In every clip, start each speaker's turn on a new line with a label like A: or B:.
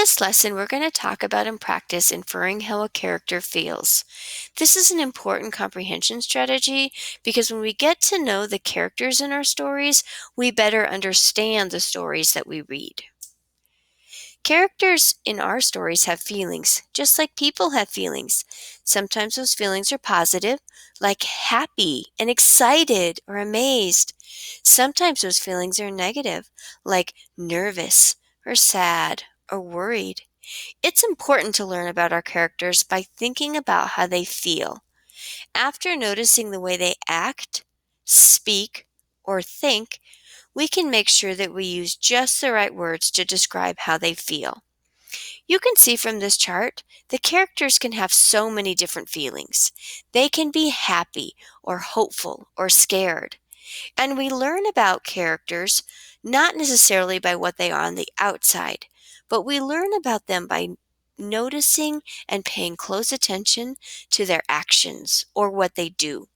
A: this lesson, we're going to talk about and practice inferring how a character feels. This is an important comprehension strategy because when we get to know the characters in our stories, we better understand the stories that we read. Characters in our stories have feelings, just like people have feelings. Sometimes those feelings are positive, like happy and excited or amazed. Sometimes those feelings are negative, like nervous or sad or worried. It's important to learn about our characters by thinking about how they feel. After noticing the way they act, speak, or think, we can make sure that we use just the right words to describe how they feel. You can see from this chart, the characters can have so many different feelings. They can be happy or hopeful or scared. And we learn about characters not necessarily by what they are on the outside, but we learn about them by noticing and paying close attention to their actions or what they do.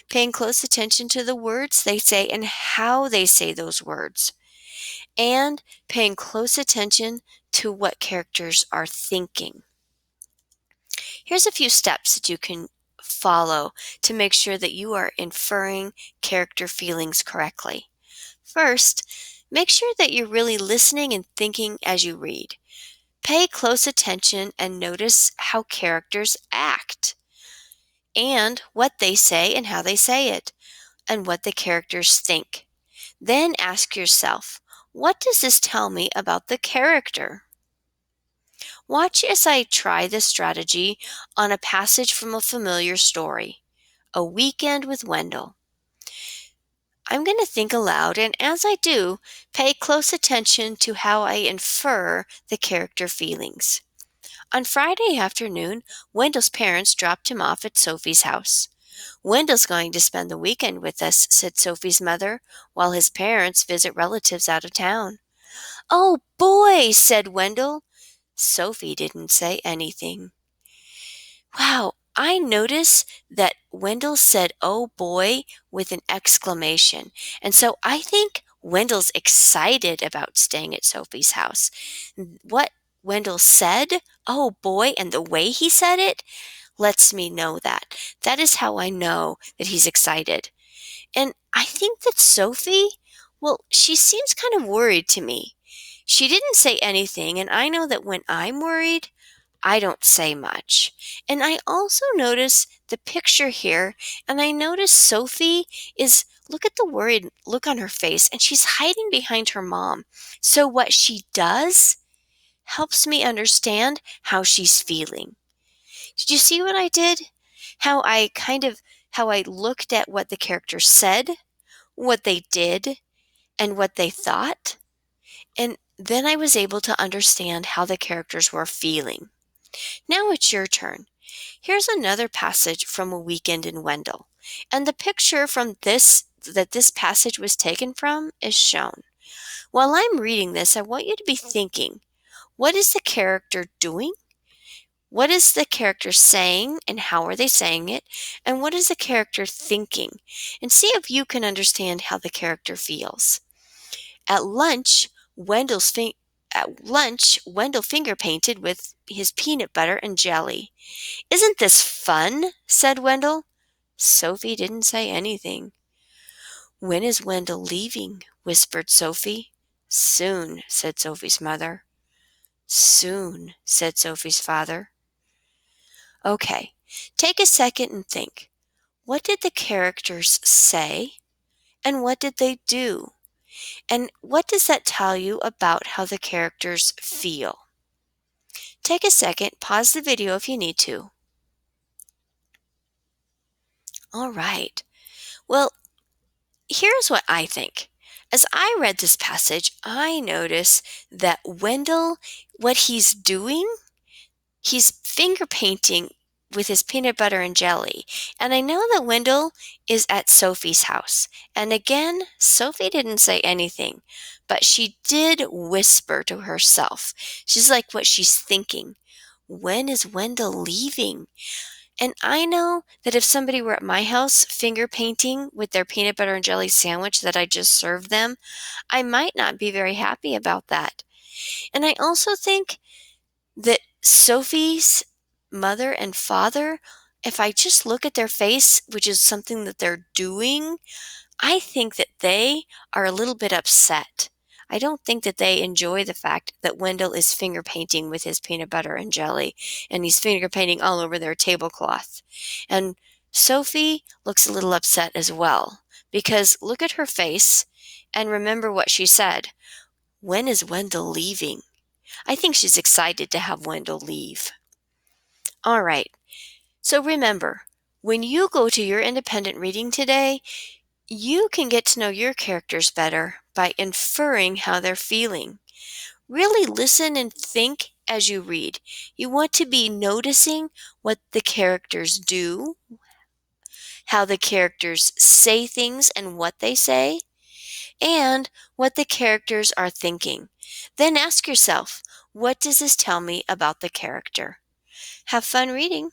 A: Paying close attention to the words they say and how they say those words. And paying close attention to what characters are thinking. Here's a few steps that you can follow to make sure that you are inferring character feelings correctly. First, make sure that you're really listening and thinking as you read. Pay close attention and notice how characters act, and what they say and how they say it, and what the characters think. Then ask yourself, what does this tell me about the character? Watch as I try this strategy on a passage from a familiar story, A Weekend with Wendell. I'm going to think aloud, and as I do, pay close attention to how I infer the character feelings. On Friday afternoon, Wendell's parents dropped him off at Sophie's house. "Wendell's going to spend the weekend with us," said Sophie's mother, "while his parents visit relatives out of town." "Oh, boy," said Wendell. Sophie didn't say anything. Wow, I noticed that Wendell said, "Oh boy," with an exclamation. And so I think Wendell's excited about staying at Sophie's house. What Wendell said, "Oh boy," and the way he said it lets me know that. That is how I know that he's excited. And I think that Sophie, well, she seems kind of worried to me. She didn't say anything, and I know that when I'm worried, I don't say much. And I also notice the picture here, and I notice Sophie is, look at the worried look on her face, and she's hiding behind her mom. So what she does helps me understand how she's feeling. Did you see what I did? How I looked at what the characters said, what they did, and what they thought? And then I was able to understand how the characters were feeling. Now it's your turn. Here's another passage from A Weekend in Wendell. And the picture from this passage was taken from is shown. While I'm reading this, I want you to be thinking, what is the character doing? What is the character saying and how are they saying it? And what is the character thinking? And see if you can understand how the character feels. At lunch, Wendell finger painted with his peanut butter and jelly. "Isn't this fun?" said Wendell. Sophie didn't say anything. "When is Wendell leaving?" whispered Sophie. "Soon," said Sophie's mother. "Soon," said Sophie's father. Okay, take a second and think. What did the characters say? And what did they do? And what does that tell you about how the characters feel? Take a second, pause the video if you need to. All right. Well, here's what I think. As I read this passage, I notice that Wendell, what he's doing, he's finger painting with his peanut butter and jelly. And I know that Wendell is at Sophie's house. And again, Sophie didn't say anything, but she did whisper to herself. She's like what she's thinking. When is Wendell leaving? And I know that if somebody were at my house finger painting with their peanut butter and jelly sandwich that I just served them, I might not be very happy about that. And I also think that Sophie's mother and father, if I just look at their face, which is something that they're doing, I think that they are a little bit upset. I don't think that they enjoy the fact that Wendell is finger painting with his peanut butter and jelly, and he's finger painting all over their tablecloth. And Sophie looks a little upset as well, because look at her face and remember what she said. When is Wendell leaving? I think she's excited to have Wendell leave. All right. So remember, when you go to your independent reading today, you can get to know your characters better by inferring how they're feeling. Really listen and think as you read. You want to be noticing what the characters do, how the characters say things and what they say, and what the characters are thinking. Then ask yourself, what does this tell me about the character? Have fun reading.